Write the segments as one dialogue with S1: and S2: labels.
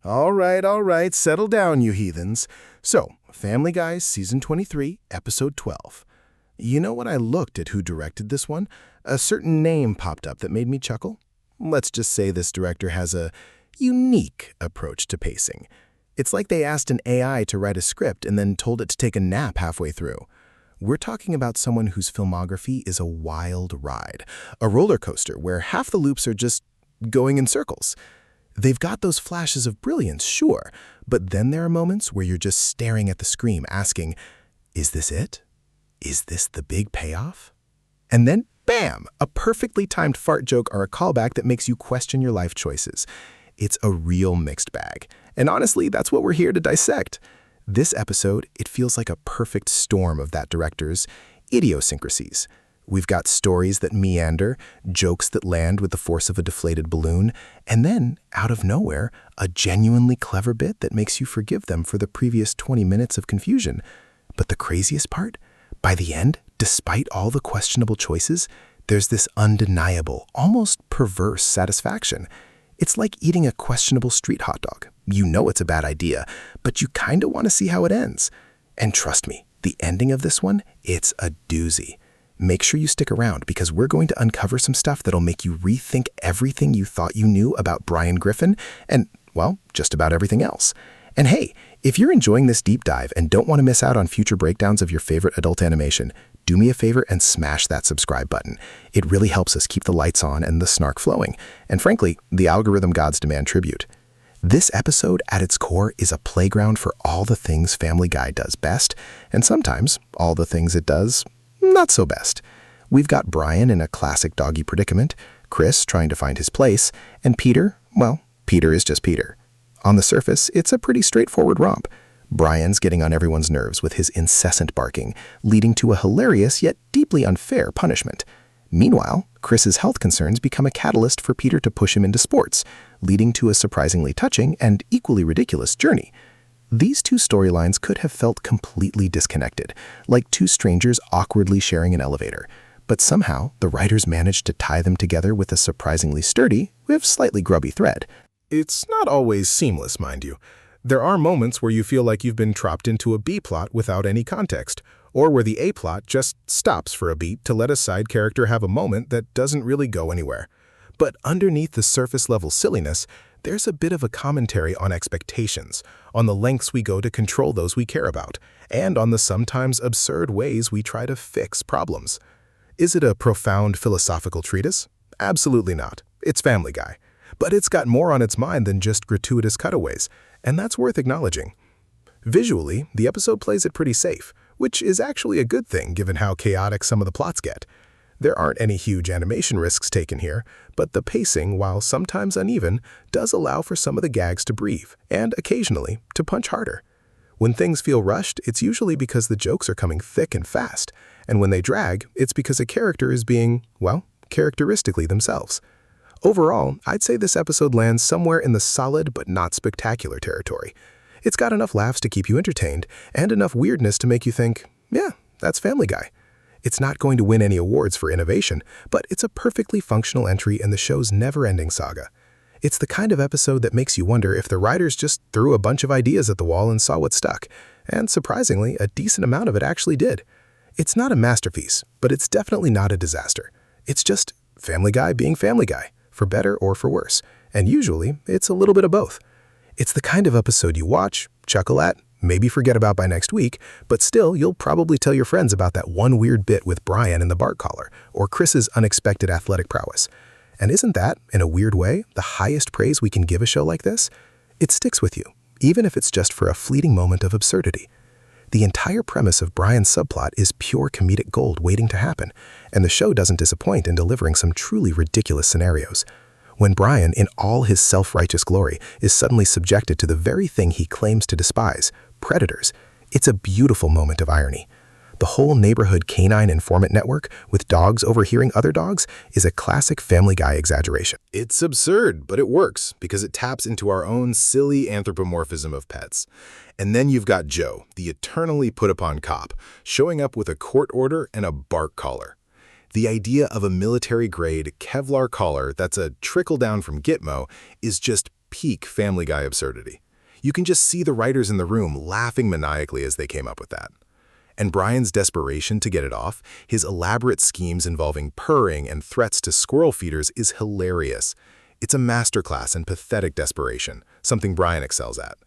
S1: All right, settle down, you heathens. So, Family Guy Season 23, Episode 12. You know when I looked at who directed this one, a certain name popped up that made me chuckle? Let's just say this director has a unique approach to pacing. It's like they asked an AI to write a script and then told it to take a nap halfway through. We're talking about someone whose filmography is a wild ride, a roller coaster where half the loops are just going in circles. They've got those flashes of brilliance, sure, but then there are moments where you're just staring at the screen asking, is this it? Is this the big payoff? And then, bam, a perfectly timed fart joke or a callback that makes you question your life choices. It's a real mixed bag. And honestly, that's what we're here to dissect. This episode, it feels like a perfect storm of that director's idiosyncrasies. We've got stories that meander, jokes that land with the force of a deflated balloon, and then, out of nowhere, a genuinely clever bit that makes you forgive them for the previous 20 minutes of confusion. But the craziest part? By the end, despite all the questionable choices, there's this undeniable, almost perverse satisfaction. It's like eating a questionable street hot dog. You know it's a bad idea, but you kind of want to see how it ends. And trust me, the ending of this one, it's a doozy. Make sure you stick around because we're going to uncover some stuff that'll make you rethink everything you thought you knew about Brian Griffin and, well, just about everything else. And hey, if you're enjoying this deep dive and don't want to miss out on future breakdowns of your favorite adult animation, do me a favor and smash that subscribe button. It really helps us keep the lights on and the snark flowing. And frankly, the algorithm gods demand tribute. This episode, at its core, is a playground for all the things Family Guy does best, and sometimes all the things it does not so best. We've got Brian in a classic doggy predicament, Chris trying to find his place, and Peter, well, Peter is just Peter. On the surface, it's a pretty straightforward romp. Brian's getting on everyone's nerves with his incessant barking, leading to a hilarious yet deeply unfair punishment. Meanwhile, Chris's health concerns become a catalyst for Peter to push him into sports, leading to a surprisingly touching and equally ridiculous journey. These two storylines could have felt completely disconnected, like two strangers awkwardly sharing an elevator. But somehow, the writers managed to tie them together with a surprisingly sturdy, if slightly grubby thread.
S2: It's not always seamless, mind you. There are moments where you feel like you've been dropped into a B-plot without any context, or where the A-plot just stops for a beat to let a side character have a moment that doesn't really go anywhere. But underneath the surface-level silliness, there's a bit of a commentary on expectations, on the lengths we go to control those we care about, and on the sometimes absurd ways we try to fix problems. Is it a profound philosophical treatise? Absolutely not. It's Family Guy. But it's got more on its mind than just gratuitous cutaways, and that's worth acknowledging. Visually, the episode plays it pretty safe, which is actually a good thing given how chaotic some of the plots get. There aren't any huge animation risks taken here, but the pacing, while sometimes uneven, does allow for some of the gags to breathe, and occasionally to punch harder. When things feel rushed, it's usually because the jokes are coming thick and fast, and when they drag, it's because a character is being, well, characteristically themselves. Overall, I'd say this episode lands somewhere in the solid but not spectacular territory. It's got enough laughs to keep you entertained, and enough weirdness to make you think, yeah, that's Family Guy. It's not going to win any awards for innovation, but it's a perfectly functional entry in the show's never-ending saga. It's the kind of episode that makes you wonder if the writers just threw a bunch of ideas at the wall and saw what stuck, and surprisingly, a decent amount of it actually did. It's not a masterpiece, but it's definitely not a disaster. It's just Family Guy being Family Guy, for better or for worse, and usually it's a little bit of both. It's the kind of episode you watch, chuckle at, maybe forget about by next week, but still you'll probably tell your friends about that one weird bit with Brian in the bark collar, or Chris's unexpected athletic prowess. And isn't that, in a weird way, the highest praise we can give a show like this? It sticks with you, even if it's just for a fleeting moment of absurdity. The entire premise of Brian's subplot is pure comedic gold waiting to happen, and the show doesn't disappoint in delivering some truly ridiculous scenarios. When Brian, in all his self-righteous glory, is suddenly subjected to the very thing he claims to despise, predators, it's a beautiful moment of irony. The whole neighborhood canine informant network, with dogs overhearing other dogs, is a classic Family Guy exaggeration.
S1: It's absurd, but it works because it taps into our own silly anthropomorphism of pets. And then you've got Joe, the eternally put-upon cop, showing up with a court order and a bark collar. The idea of a military-grade Kevlar collar that's a trickle-down from Gitmo is just
S2: peak Family Guy absurdity. You can just see the writers in the room laughing maniacally as they came up with that. And Brian's desperation to get it off, his elaborate schemes involving purring and threats to squirrel feeders is hilarious. It's a masterclass in pathetic desperation, something Brian excels at.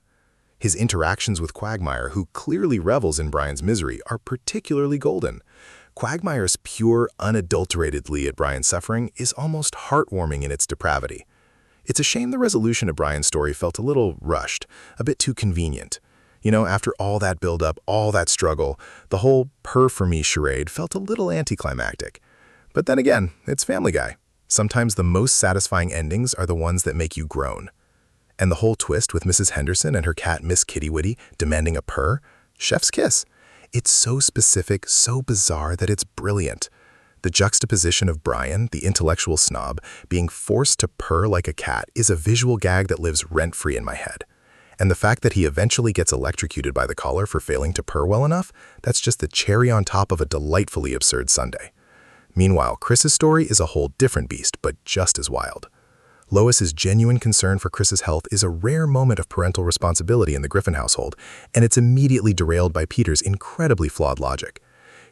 S2: His interactions with Quagmire, who clearly revels in Brian's misery, are particularly golden. Quagmire's pure, unadulterated glee at Brian's suffering is almost heartwarming in its depravity. It's a shame the resolution of Brian's story felt a little rushed, a bit too convenient. You know, after all that build-up, all that struggle, the whole Purr for me charade felt a little anticlimactic. But then again, it's Family Guy. Sometimes the most satisfying endings are the ones that make you groan. And the whole twist with Mrs. Henderson and her cat Miss Kitty-Witty demanding a purr? Chef's kiss. It's so specific, so bizarre that it's brilliant. The juxtaposition of Brian, the intellectual snob, being forced to purr like a cat is a visual gag that lives rent-free in my head. And the fact that he eventually gets electrocuted by the collar for failing to purr well enough, that's just the cherry on top of a delightfully absurd sundae. Meanwhile, Chris's story is a whole different beast, but just as wild. Lois's genuine concern for Chris's health is a rare moment of parental responsibility in the Griffin household, and it's immediately derailed by Peter's incredibly flawed logic.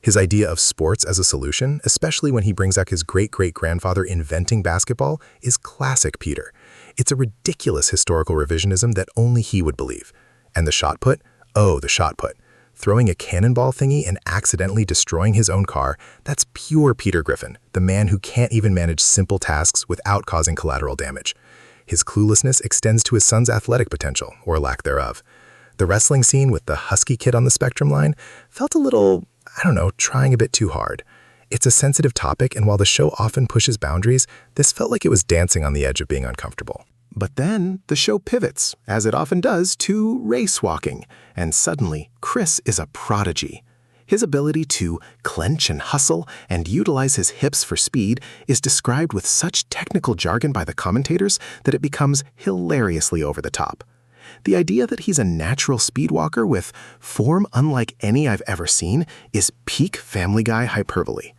S2: His idea of sports as a solution, especially when he brings up his great-great-grandfather inventing basketball, is classic Peter. It's a ridiculous historical revisionism that only he would believe. And the shot put? Oh, the shot put. Throwing a cannonball thingy and accidentally destroying his own car, that's pure Peter Griffin, the man who can't even manage simple tasks without causing collateral damage. His cluelessness extends to his son's athletic potential, or lack thereof. The wrestling scene with the husky kid on the spectrum line felt a little, trying a bit too hard. It's a sensitive topic, and while the show often pushes boundaries, this felt like it was dancing on the edge of being uncomfortable. But then the show pivots, as it often does, to race walking, and suddenly Chris is a prodigy. His ability to clench and hustle and utilize his hips for speed is described with such technical jargon by the commentators that it becomes hilariously over the top. The idea that he's a natural speed walker with form unlike any I've ever seen is peak Family Guy hyperbole.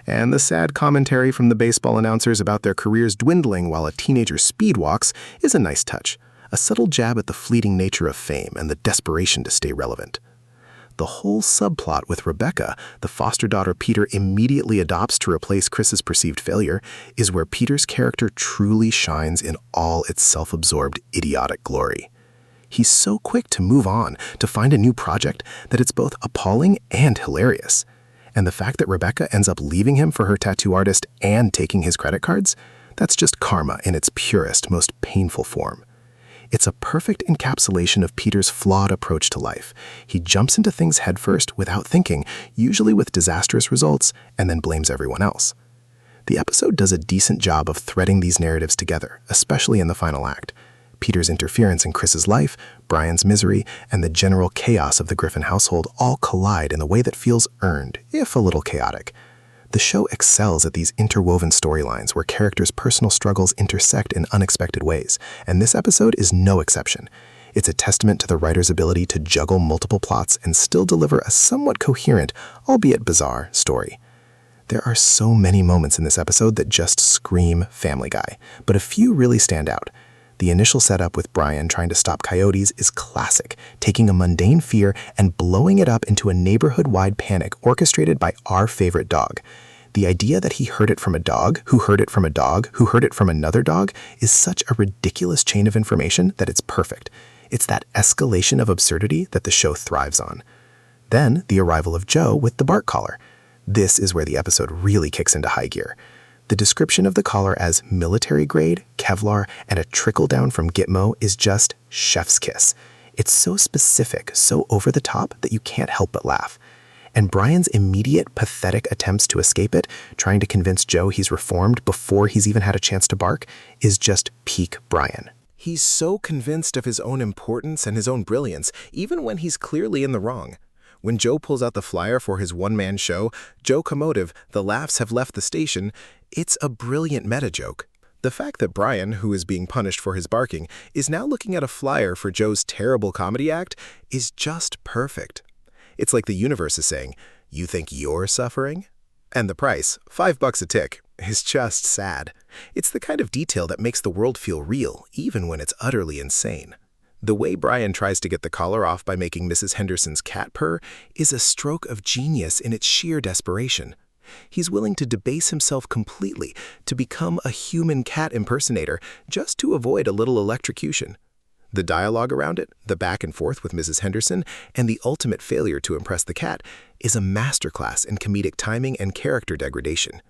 S2: And the sad commentary from the baseball announcers about their careers dwindling while a teenager speed walks is a nice touch, a subtle jab at the fleeting nature of fame and the desperation to stay relevant. The whole subplot with Rebecca, the foster daughter Peter immediately adopts to replace Chris's perceived failure, is where Peter's character truly shines in all its self-absorbed, idiotic glory. He's so quick to move on, to find a new project, that it's both appalling and hilarious. And the fact that Rebecca ends up leaving him for her tattoo artist and taking his credit cards, that's just karma in its purest, most painful form. It's a perfect encapsulation of Peter's flawed approach to life. He jumps into things headfirst without thinking, usually with disastrous results, and then blames everyone else. The episode does a decent job of threading these narratives together, especially in the final act. Peter's interference in Chris's life, Brian's misery, and the general chaos of the Griffin household all collide in a way that feels earned, if a little chaotic. The show excels at these interwoven storylines where characters' personal struggles intersect in unexpected ways, and this episode is no exception. It's a testament to the writer's ability to juggle multiple plots and still deliver a somewhat coherent, albeit bizarre, story. There are so many moments in this episode that just scream Family Guy, but a few really stand out. The initial setup with Brian trying to stop coyotes is classic, taking a mundane fear and blowing it up into a neighborhood-wide panic orchestrated by our favorite dog. The idea that he heard it from a dog, who heard it from a dog, who heard it from another dog, is such a ridiculous chain of information that it's perfect. It's that escalation of absurdity that the show thrives on. Then, the arrival of Joe with the bark collar. This is where the episode really kicks into high gear. The description of the collar as military-grade, Kevlar, and a trickle-down from Gitmo is just chef's kiss. It's so specific, so over-the-top that you can't help but laugh. And Brian's immediate, pathetic attempts to escape it, trying to convince Joe he's reformed before he's even had a chance to bark, is just peak Brian. He's so convinced of his own importance and his own brilliance, even when he's clearly in the wrong. When Joe pulls out the flyer for his one-man show, Joe Commotive, The Laughs Have Left the Station, it's a brilliant meta-joke. The fact that Brian, who is being punished for his barking, is now looking at a flyer for Joe's terrible comedy act is just perfect. It's like the universe is saying, "You think you're suffering?" And the price, $5 a tick, is just sad.
S1: It's the kind of detail that makes the world feel real, even when it's utterly insane. The way Brian tries to get the collar off by making Mrs. Henderson's cat purr is a stroke of genius in its sheer desperation. He's willing to debase himself completely to become a human cat impersonator just to avoid a little electrocution. The dialogue around it, the back and forth with Mrs. Henderson, and the ultimate failure to impress the cat is a masterclass in comedic timing and character degradation.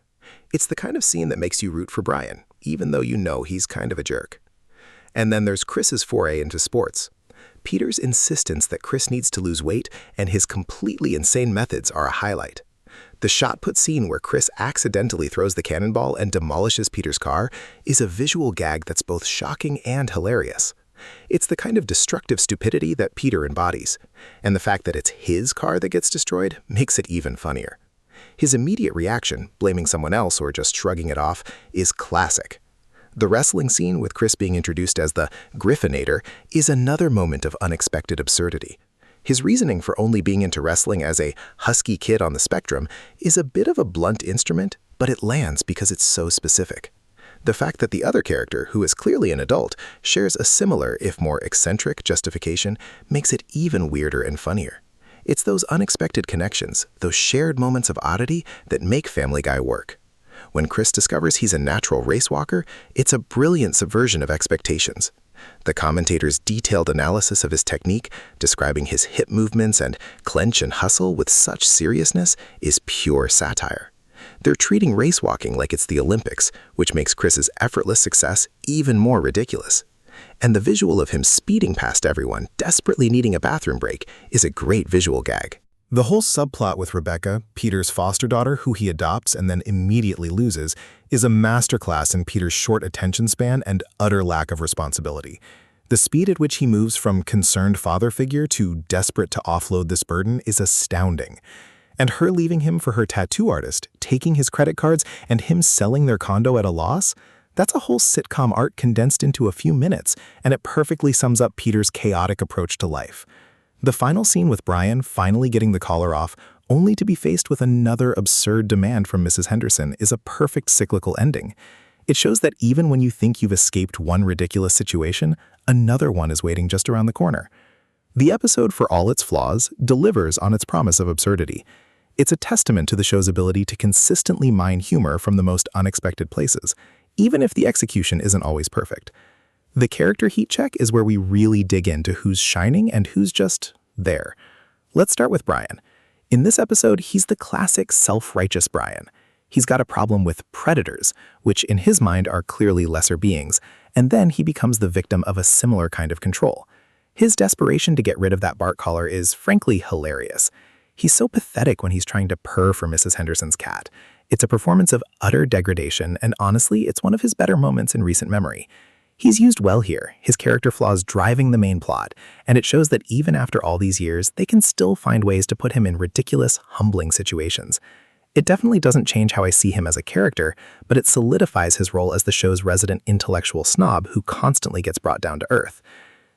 S1: It's the kind of scene that makes you root for Brian, even though you know he's kind of a jerk. And then there's Chris's foray into sports. Peter's insistence that Chris needs to lose weight and his completely insane methods are a highlight. The shot-put scene where Chris accidentally throws the cannonball and demolishes Peter's car is a visual gag that's both shocking and hilarious. It's the kind of destructive stupidity that Peter embodies, and the fact that it's his car that gets destroyed makes it even funnier. His immediate reaction, blaming someone else or just shrugging it off, is classic. The wrestling scene with Chris being introduced as the Griffinator is another moment of unexpected absurdity. His reasoning for only being into wrestling as a husky kid on the spectrum is a bit of a blunt instrument, but it lands because it's so specific. The fact that the other character, who is clearly an adult, shares a similar, if more eccentric, justification makes it even weirder and funnier. It's those unexpected connections, those shared moments of oddity that make Family Guy work. When Chris discovers he's a natural race walker, it's a brilliant subversion of expectations. The commentator's detailed analysis of his technique, describing his hip movements and clench and hustle with such seriousness, is pure satire. They're treating race walking like it's the Olympics, which makes Chris's effortless success even more ridiculous. And the visual of him speeding past everyone, desperately needing a bathroom break, is a great visual gag.
S2: The whole subplot with Rebecca, Peter's foster daughter who he adopts and then immediately loses, is a masterclass in Peter's short attention span and utter lack of responsibility. The speed at which he moves from concerned father figure to desperate to offload this burden is astounding. And her leaving him for her tattoo artist, taking his credit cards, and him selling their condo at a loss? That's a whole sitcom arc condensed into a few minutes, and it perfectly sums up Peter's chaotic approach to life. The final scene with Brian finally getting the collar off, only to be faced with another absurd demand from Mrs. Henderson, is a perfect cyclical ending. It shows that even when you think you've escaped one ridiculous situation, another one is waiting just around the corner. The episode, for all its flaws, delivers on its promise of absurdity. It's a testament to the show's ability to consistently mine humor from the most unexpected places, even if the execution isn't always perfect. The character heat check is where we really dig into who's shining and who's just there. Let's start with Brian. In this episode, he's the classic self-righteous Brian. He's got a problem with predators, which in his mind are clearly lesser beings, and then he becomes the victim of a similar kind of control. His desperation to get rid of that bark collar is frankly hilarious. He's so pathetic when he's trying to purr for Mrs. Henderson's cat. It's a performance of utter degradation, and honestly, it's one of his better moments in recent memory. He's used well here, his character flaws driving the main plot, and it shows that even after all these years, they can still find ways to put him in ridiculous, humbling situations. It definitely doesn't change how I see him as a character, but it solidifies his role as the show's resident intellectual snob who constantly gets brought down to earth.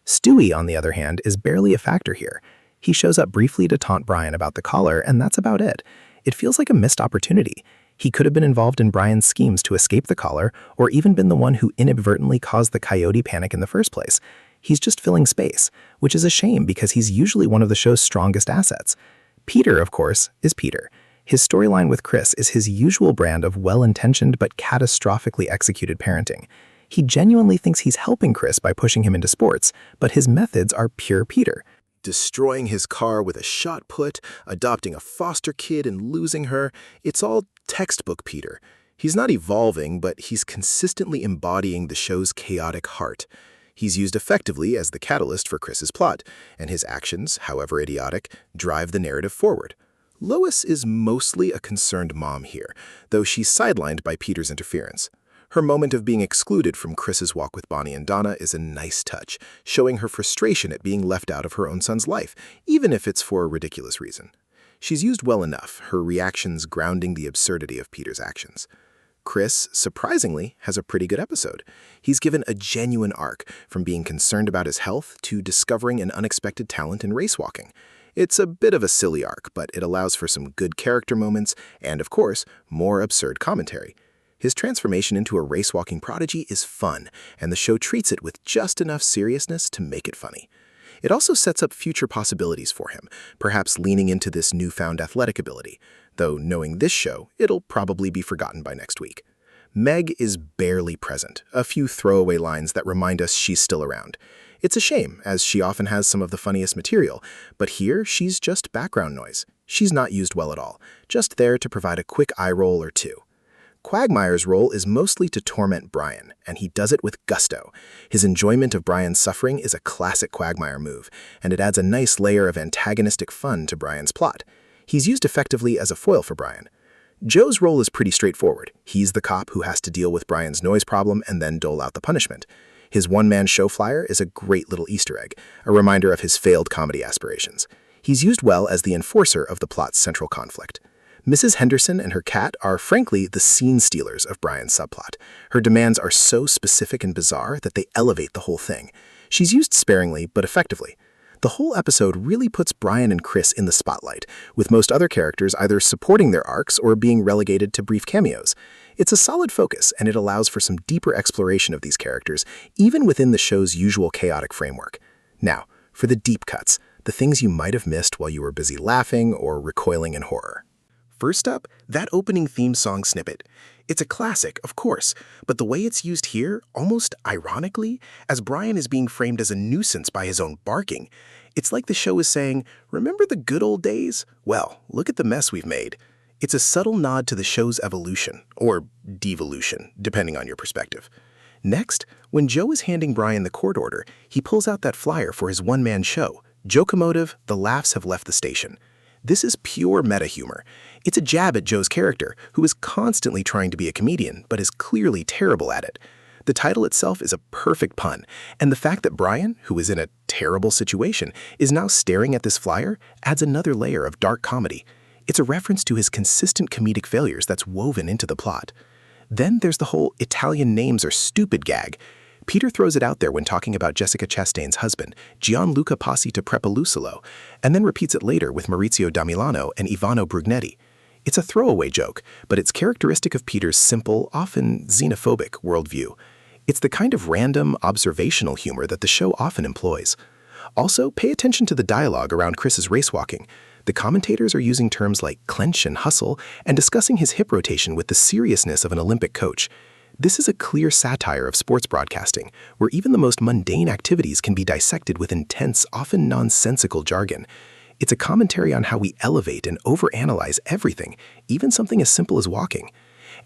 S2: Stewie, on the other hand, is barely a factor here. He shows up briefly to taunt Brian about the collar, and that's about it. It feels like a missed opportunity. He could have been involved in Brian's schemes to escape the collar, or even been the one who inadvertently caused the coyote panic in the first place. He's just filling space, which is a shame because he's usually one of the show's strongest assets. Peter, of course, is Peter. His storyline with Chris is his usual brand of well-intentioned but catastrophically executed parenting. He genuinely thinks he's helping Chris by pushing him into sports, but his methods are pure Peter.
S1: Destroying his car with a shot put, adopting a foster kid and losing her, it's all textbook Peter. He's not evolving, but he's consistently embodying the show's chaotic heart. He's used effectively as the catalyst for Chris's plot, and his actions, however idiotic, drive the narrative forward. Lois is mostly a concerned mom here, though she's sidelined by Peter's interference. Her moment of being excluded from Chris's walk with Bonnie and Donna is a nice touch, showing her frustration at being left out of her own son's life, even if it's for a ridiculous reason. She's used well enough, her reactions grounding the absurdity of Peter's actions. Chris, surprisingly, has a pretty good episode. He's given a genuine arc, from being concerned about his health to discovering an unexpected talent in race walking. It's a bit of a silly arc, but it allows for some good character moments and, of course, more absurd commentary. His transformation into a race-walking prodigy is fun, and the show treats it with just enough seriousness to make it funny. It also sets up future possibilities for him, perhaps leaning into this newfound athletic ability, though knowing this show, it'll probably be forgotten by next week. Meg is barely present, a few throwaway lines that remind us she's still around. It's a shame, as she often has some of the funniest material, but here she's just background noise. She's not used well at all, just there to provide a quick eye roll or two. Quagmire's role is mostly to torment Brian, and he does it with gusto. His enjoyment of Brian's suffering is a classic Quagmire move, and it adds a nice layer of antagonistic fun to Brian's plot. He's used effectively as a foil for Brian. Joe's role is pretty straightforward. He's the cop who has to deal with Brian's noise problem and then dole out the punishment. His one-man show flyer is a great little Easter egg, a reminder of his failed comedy aspirations. He's used well as the enforcer of the plot's central conflict. Mrs. Henderson and her cat are, frankly, the scene stealers of Brian's subplot. Her demands are so specific and bizarre that they elevate the whole thing. She's used sparingly, but effectively. The whole episode really puts Brian and Chris in the spotlight, with most other characters either supporting their arcs or being relegated to brief cameos. It's a solid focus, and it allows for some deeper exploration of these characters, even within the show's usual chaotic framework. Now, for the deep cuts, the things you might have missed while you were busy laughing or recoiling in horror. First up, that opening theme song snippet. It's a classic, of course, but the way it's used here, almost ironically, as Brian is being framed as a nuisance by his own barking. It's like the show is saying, remember the good old days? Well, look at the mess we've made. It's a subtle nod to the show's evolution, or devolution, depending on your perspective. Next, when Joe is handing Brian the court order, he pulls out that flyer for his one-man show. Jokomotive, the laughs have left the station. This is pure meta-humor. It's a jab at Joe's character, who is constantly trying to be a comedian, but is clearly terrible at it. The title itself is a perfect pun, and the fact that Brian, who is in a terrible situation, is now staring at this flyer adds another layer of dark comedy. It's a reference to his consistent comedic failures that's woven into the plot. Then there's the whole Italian names are stupid gag. Peter throws it out there when talking about Jessica Chastain's husband, Gianluca Passi to Prepolusolo, and then repeats it later with Maurizio da Milano and Ivano Brugnetti. It's a throwaway joke, but it's characteristic of Peter's simple, often xenophobic worldview. It's the kind of random, observational humor that the show often employs. Also, pay attention to the dialogue around Chris's racewalking. The commentators are using terms like clench and hustle and discussing his hip rotation with the seriousness of an Olympic coach. This is a clear satire of sports broadcasting, where even the most mundane activities can be dissected with intense, often nonsensical jargon. It's a commentary on how we elevate and overanalyze everything, even something as simple as walking.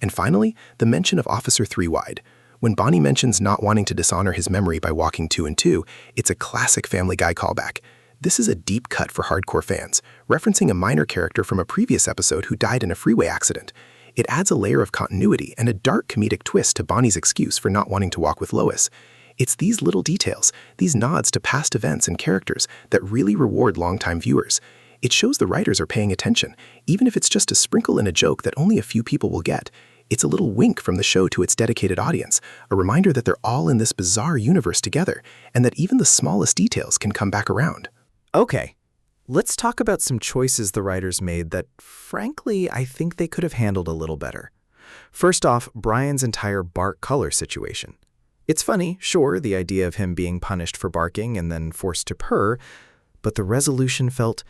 S1: And finally, the mention of Officer 3-Wide. When Bonnie mentions not wanting to dishonor his memory by walking 2 and 2, it's a classic Family Guy callback. This is a deep cut for hardcore fans, referencing a minor character from a previous episode who died in a freeway accident. It adds a layer of continuity and a dark comedic twist to Bonnie's excuse for not wanting to walk with Lois. It's these little details, these nods to past events and characters that really reward longtime viewers. It shows the writers are paying attention, even if it's just a sprinkle in a joke that only a few people will get. It's a little wink from the show to its dedicated audience, a reminder that they're all in this bizarre universe together, and that even the smallest details can come back around.
S3: Okay. Let's talk about some choices the writers made that, frankly, I think they could have handled a little better. First off, Brian's entire bark color situation. It's funny, sure, the idea of him being punished for barking and then forced to purr, but the resolution felt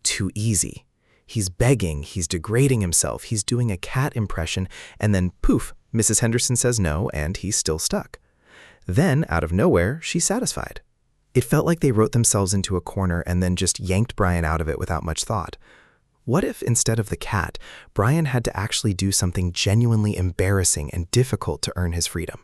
S3: too easy. He's begging, he's degrading himself, he's doing a cat impression, and then poof, Mrs. Henderson says no, and he's still stuck. Then, out of nowhere, she's satisfied. It felt like they wrote themselves into a corner and then just yanked Brian out of it without much thought. What if, instead of the cat, Brian had to actually do something genuinely embarrassing and difficult to earn his freedom?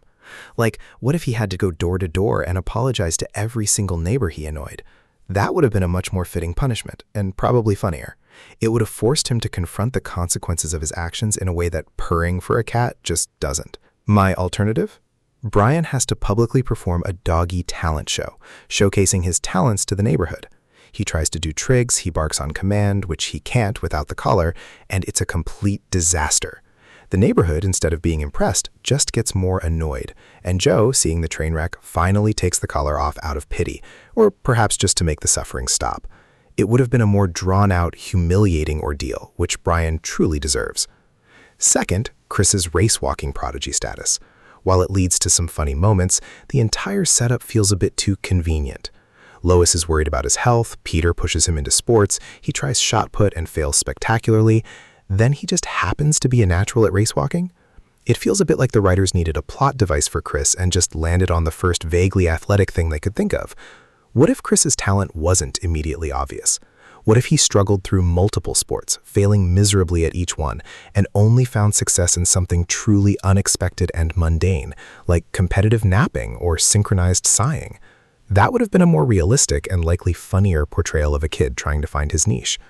S3: Like, what if he had to go door to door and apologize to every single neighbor he annoyed? That would have been a much more fitting punishment, and probably funnier. It would have forced him to confront the consequences of his actions in a way that purring for a cat just doesn't. My alternative? Brian has to publicly perform a doggy talent show, showcasing his talents to the neighborhood. He tries to do tricks, he barks on command, which he can't without the collar, and it's a complete disaster. The neighborhood, instead of being impressed, just gets more annoyed, and Joe, seeing the train wreck, finally takes the collar off out of pity, or perhaps just to make the suffering stop. It would have been a more drawn-out, humiliating ordeal, which Brian truly deserves. Second,
S2: Chris's race-walking prodigy status. While it leads to some funny moments, the entire setup feels a bit too convenient. Lois is worried about his health, Peter pushes him into sports, he tries shot put and fails spectacularly, then he just happens to be a natural at racewalking? It feels a bit like the writers needed a plot device for Chris and just landed on the first vaguely athletic thing they could think of. What if Chris's talent wasn't immediately obvious? What if he struggled through multiple sports, failing miserably at each one, and only found success in something truly unexpected and mundane, like competitive napping or synchronized sighing? That would have been a more realistic and likely funnier portrayal of a kid trying to find his niche.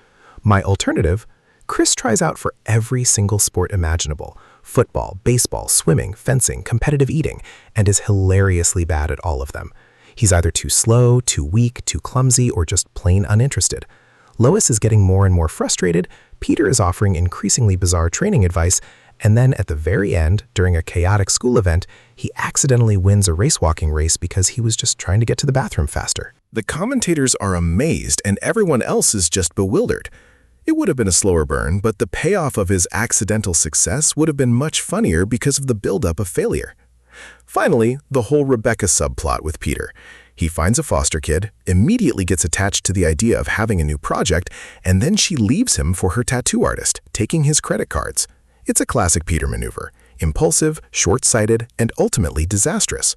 S2: My alternative: Chris tries out for every single sport imaginable: football, baseball, swimming, fencing, competitive eating, and is hilariously bad at all of them. He's either too slow, too weak, too clumsy, or just plain uninterested. Lois is getting more and more frustrated, Peter is offering increasingly bizarre training advice, and then at the very end, during a chaotic school event, he accidentally wins a racewalking race because he was just trying to get to the bathroom faster.
S1: The commentators are amazed and everyone else is just bewildered. It would have been a slower burn, but the payoff of his accidental success would have been much funnier because of the buildup of failure. Finally, the whole Rebecca subplot with Peter. He finds a foster kid, immediately gets attached to the idea of having a new project, and then she leaves him for her tattoo artist, taking his credit cards. It's a classic Peter maneuver: impulsive, short-sighted, and ultimately disastrous.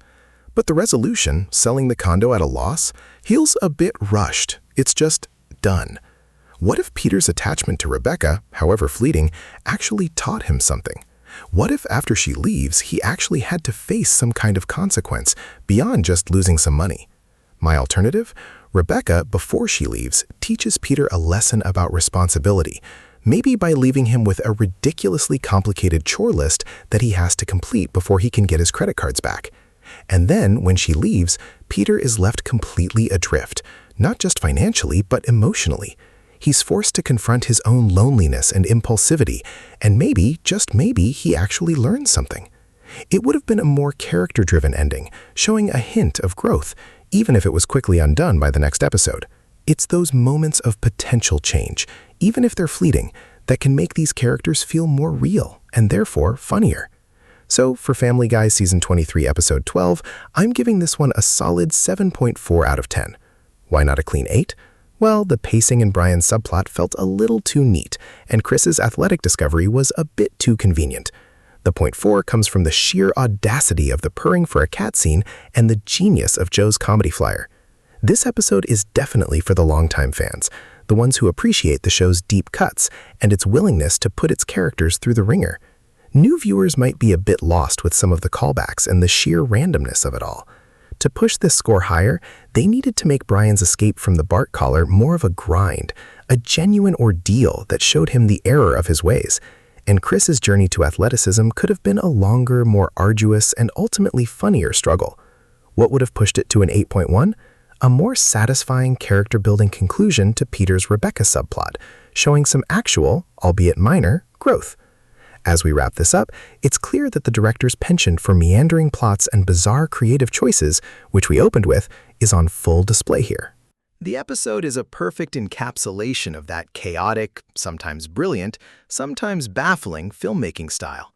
S1: But the resolution, selling the condo at a loss, feels a bit rushed. It's just done. What if Peter's attachment to Rebecca, however fleeting, actually taught him something? What if after she leaves, he actually had to face some kind of consequence beyond just losing some money? My alternative: Rebecca, before she leaves, teaches Peter a lesson about responsibility, maybe by leaving him with a ridiculously complicated chore list that he has to complete before he can get his credit cards back. And then, when she leaves, Peter is left completely adrift, not just financially, but emotionally. He's forced to confront his own loneliness and impulsivity, and maybe, just maybe, he actually learns something. It would have been a more character-driven ending, showing a hint of growth, even if it was quickly undone by the next episode. It's those moments of potential change, even if they're fleeting, that can make these characters feel more real, and therefore funnier. So, for Family Guy Season 23, Episode 12, I'm giving this one a solid 7.4 out of 10. Why not a clean 8? Well, the pacing in Brian's subplot felt a little too neat, and Chris's athletic discovery was a bit too convenient. The 0.4 comes from the sheer audacity of the purring for a cat scene and the genius of Joe's comedy flyer. This episode is definitely for the longtime fans, the ones who appreciate the show's deep cuts and its willingness to put its characters through the ringer. New viewers might be a bit lost with some of the callbacks and the sheer randomness of it all. To push this score higher, they needed to make Brian's escape from the Bart collar more of a grind, a genuine ordeal that showed him the error of his ways. And Chris's journey to athleticism could have been a longer, more arduous, and ultimately funnier struggle. What would have pushed it to an 8.1? A more satisfying character-building conclusion to Peter's Rebecca subplot, showing some actual, albeit minor, growth. As we wrap this up, it's clear that the director's penchant for meandering plots and bizarre creative choices, which we opened with, is on full display here.
S3: The episode is a perfect encapsulation of that chaotic, sometimes brilliant, sometimes baffling filmmaking style.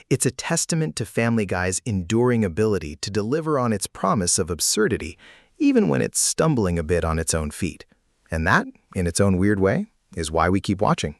S3: It's a testament to Family Guy's enduring ability to deliver on its promise of absurdity, even when it's stumbling a bit on its own feet. And that, in its own weird way, is why we keep watching.